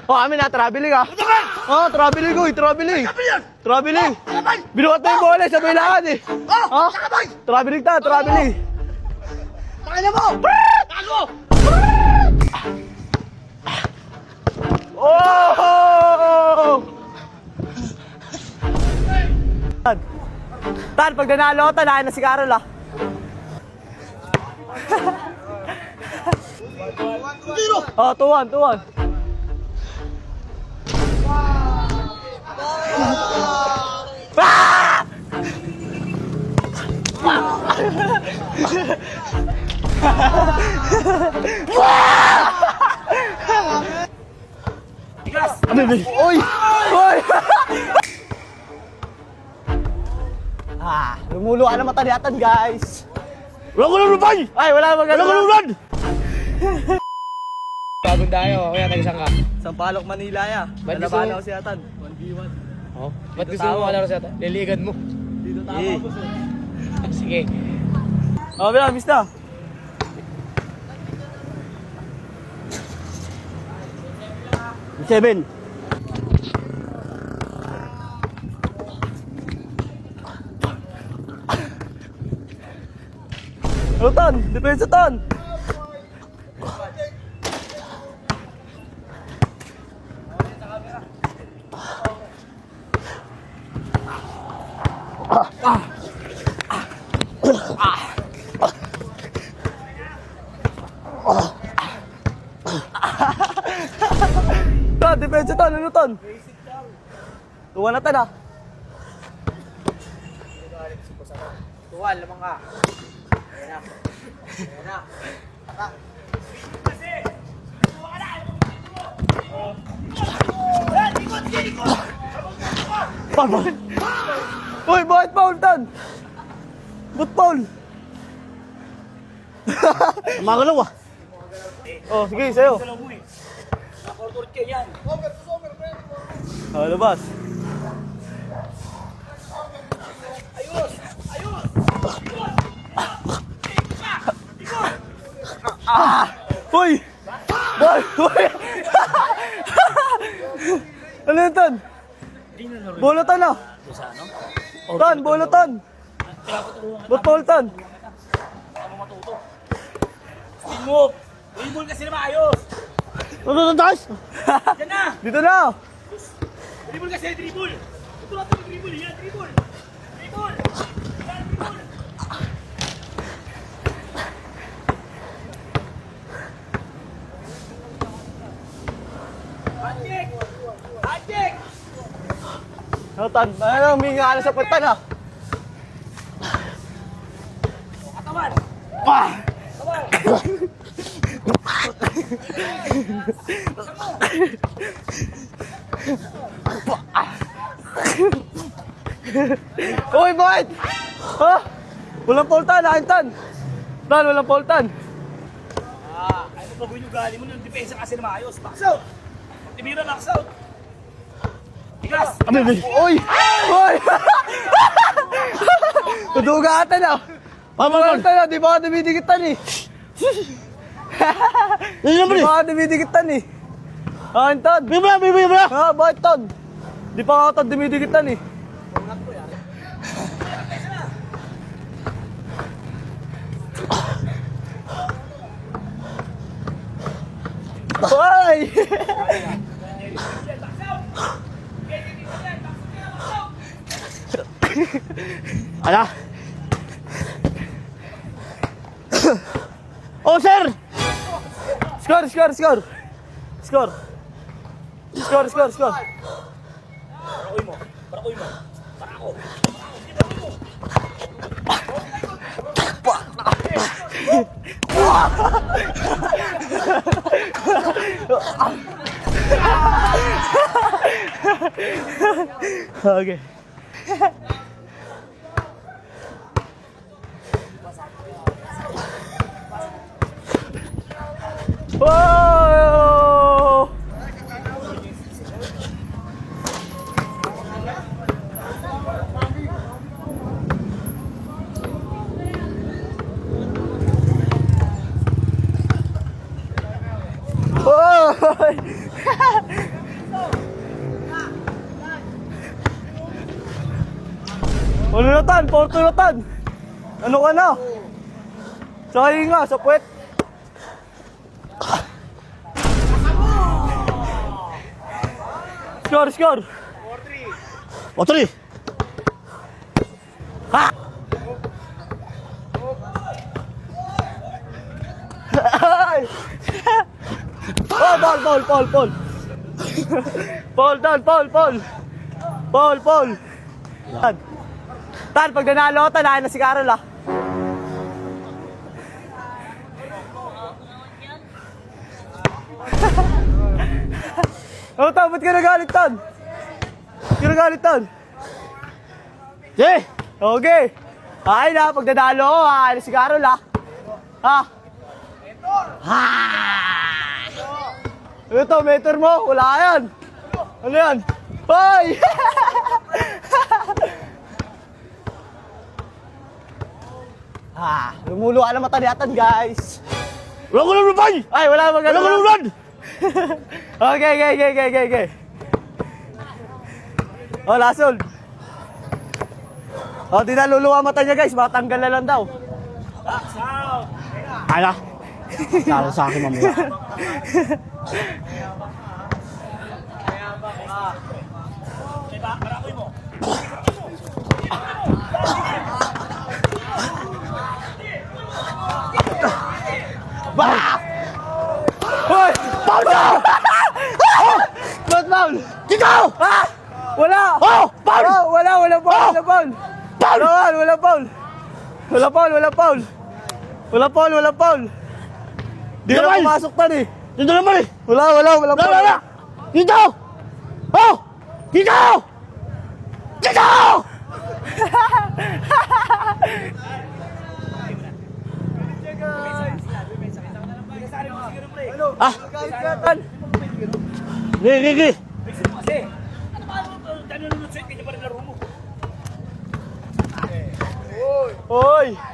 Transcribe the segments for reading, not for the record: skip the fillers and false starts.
Oh, amin na, traveling ah. Oh, traveling ko, traveling. Traveling. Binuhat na yung bola, sabay lahat eh. Oh, traveling ta, traveling. Pakina mo! Tago! Oh! Tan, pag nanalo ko, tanahin na si Carol ah. Oh, 2-1, 2-1. Ah! Oy! Oy! Lumulo ka na mata niyatan, guys. Wala ko lang rupay! Ay, wala maganda. Wala ko lang run! Bagong tayo, kaya taga-saan ka? Sampaloc, Manila ya. Ba't gusto Nalabahan mo? ako si Atan. 1v1. Oh, ba't gusto mo makalaro sa ata? Liligan mo. Dito tama Eh. ako. Sige. Oh, bila, miss na. Seven. Oh, Ton! Depensa, Ton! Ton, depensa, Ton! Ano, Ton? Tuwa na, Ton, ah! Tuwal, lamang ka. Ayan na. Ayan na. Paul, Paul! Uy, bakit Paul, Ton? Ba't Paul? Magalaw ah! Oh, sige, sa'yo. Oh, labas. Uy! Boy! Uy! Ano yun, Ton? Bolo, Ton, ah! Ton, bolo, Ton! Ba't Paul, Ton? Spin move! Dribble kasi na maayos! Ano, taas? Yan na! Dito na! Dribble kasi, dribble! Ito natin yung dribble, yan, dribble! Dribble! Yan, dribble! Handshake! Handshake! Ano, Ton? Ano, humingi ka na sa putan, ah! Katawan! Ah! Uy, bakit? Ha? Walang poltan, Tan. Tan, walang poltan. Ano ba yung gali mo ng depensa kasi na maayos? Box out! Timira, box out! Tigas! Uy! Uy! Tudugatan ah! Pamagatan ah, di ba ka dumidikitan eh? Di ba ka dumidikitan eh? Ah, Tan! Bibra! Bibra! Ha, bakit, Tan? Di pa ka dumidikitan eh. Hoy! Ala! Oh, sir! Score, score, score! Score! Score, score, score! Parakoy mo! Parakoy mo! Parako! Okay. Whoa! Whoa! Ano na tan? Porto na tan. Ano ka na? Sa hinga, sa puwet. Score, score. 4-3. Ha! Ay! Oh, Paul. Paul, Paul. Tan, pag nanalo, tanahin na si Carol ah. Oh, Tan, ba't ka nagalit, Tan? Ba't ka nagalit, Tan? Okay. Ay na, pag nanalo ko, na si Carol ah. Ha? Ito, meter mo, wala yan. Ano yan? Hoy! Lumuluwa na mata niyatan, guys. Wala ko lang run! Ay, wala magano. Wala ko lang run! Okay. Oh, lasol. Oh, di na luluwa mata niya, guys. Matanggal na lang daw. Ala! Talo sa akin mamaya. Hoy! Paul na! Ba't foul? Dito! Ha? Wala! Oh! Paul! Oh, wala foul! Paul! Wala foul! Di Dito, na Paul! pumasok tan eh. Dito naman eh! Wala foul. Wala! Dito! Oh! Dito! Dito! Ah! Tan. Gigi! Kasi, ano ba nanonood sa'yo? Kanya pa rin laro mo. Hoy! Ha!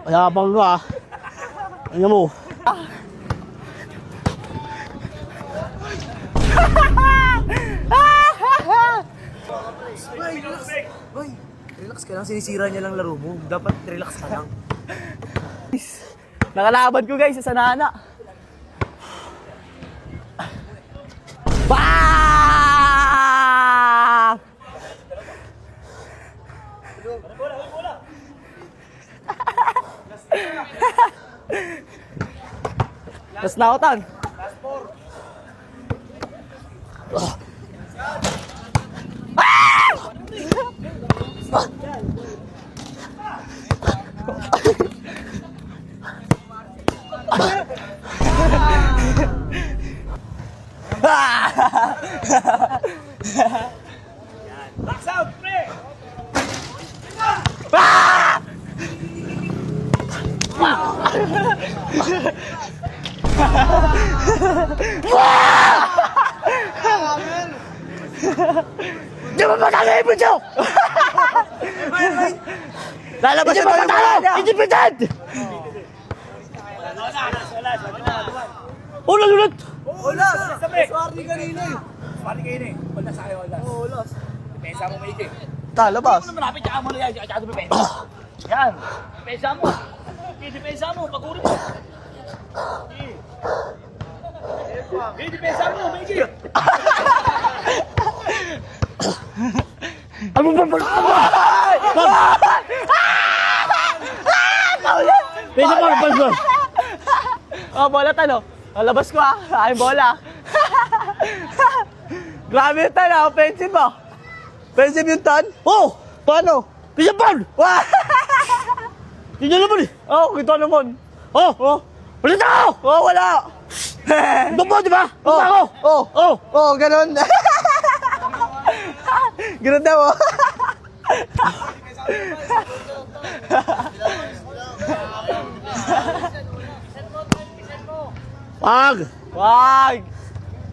Mayabang ka ah. Ano mo? Relax ka lang, sinisira niya lang laro mo. Dapat relax ka lang. Nakalaban ko, guys, sa Sanana. Bah! Last na ako, Tan. Box out, pre! Di ba matalo yung video? Lalabas Hindi na ba yung matalo? bola niya. Independent! Ulat! Swerte kanina eh. Pati kayo na eh. Wala sa akin, wala. Oo, lost. Pensa mo maigi. Talabas. Ano malapit, tsaka mo na yan, tsaka mo pensa. Yan. Pensa mo. Pensa mo, pag-uri mo. Pensa mo, maigi. Ano ba? Pensa mo, pensa. Oh, bola, Tan, oh. Lalabas ko ah. Ay, bola. Grabe yung Tan, ah. Offensive ah. Offensive yung Tan. Oh! Paano? Pensa mo! Wah! Hindi naman eh. Oh, kita naman. Oh! Oh, Wala tao! oh, wala. Ito mo, di ba? Oh, Ito ako! oh, Oh! oh, ganun. Ganun daw, oh. Wag! Wag!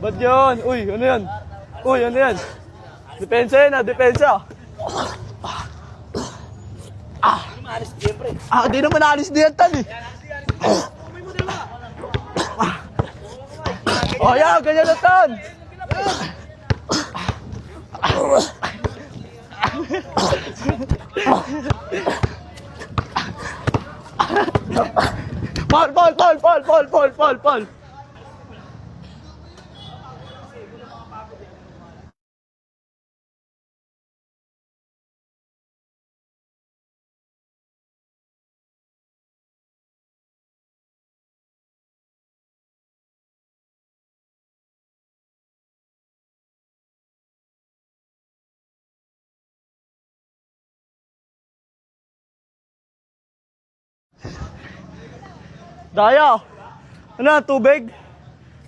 Ba't yun? Uy, ano yan? Uy, ano yan? Depensa yan ah, depensa. alis siyempre. Di naman alis diyan, Tan eh. Umay mo dalawa. Oh, yan, ganyan na, Tan. Paul. Daya. Ano, tubig?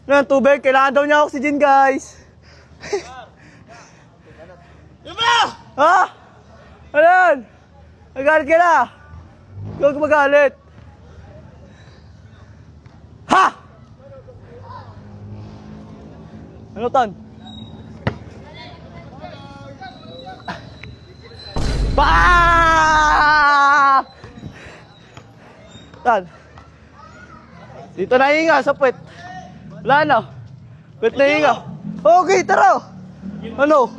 Ano, tubig? Kailangan daw niya oxygen, guys. Diba? Ha? Ano yan? Magalit ka na? Huwag ka magalit. Ha? Ano, Tan? Pa! Tan. Dito na hinga sa puwet. Wala na. Puwet na hinga. Okay, tara. Ano?